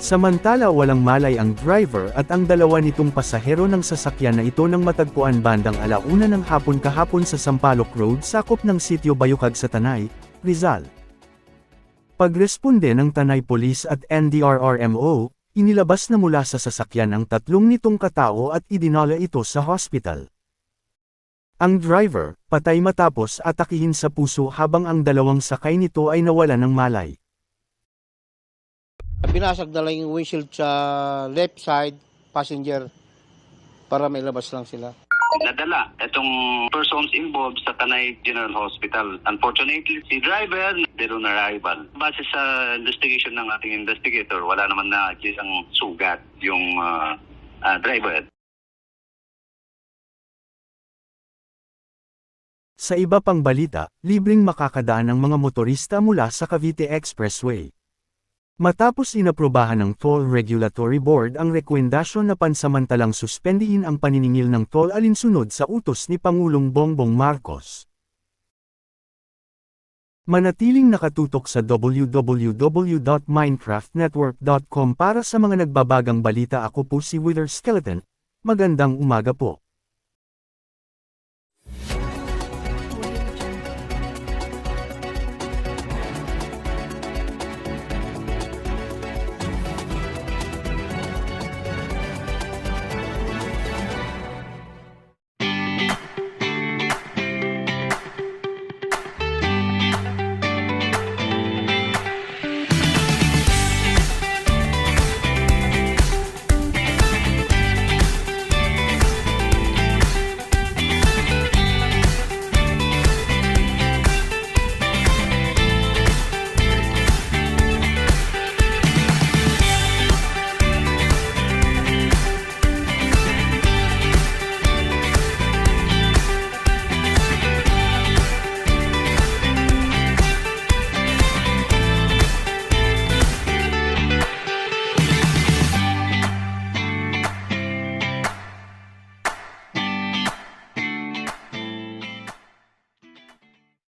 Samantala walang malay ang driver at ang dalawa nitong pasahero ng sasakyan na ito nang matagpuan bandang 1:00 ng hapon kahapon sa Sampaloc Road sakop ng Sitio Bayukag sa Tanay, Rizal. Pagresponde ng Tanay Police at NDRRMO, inilabas na mula sa sasakyan ang 3 nitong katao at idinala ito sa hospital. Ang driver, patay matapos atakihin sa puso habang ang dalawang sakay nito ay nawala ng malay. Binasag na lang yung windshield sa left side passenger para may labas lang sila. Nadala itong persons involved sa Tanay General Hospital. Unfortunately, si driver dead on arrival. Base sa investigation ng ating investigator, wala naman na isang sugat yung driver. Sa iba pang balita, libreng makakadaan ang mga motorista mula sa Cavite Expressway. Matapos inaprobahan ng Toll Regulatory Board ang rekomendasyon na pansamantalang suspendihin ang paniningil ng toll alinsunod sa utos ni Pangulong Bongbong Marcos. Manatiling nakatutok sa www.minecraftnetwork.com para sa mga nagbabagang balita. Ako po si Wither Skeleton. Magandang umaga po.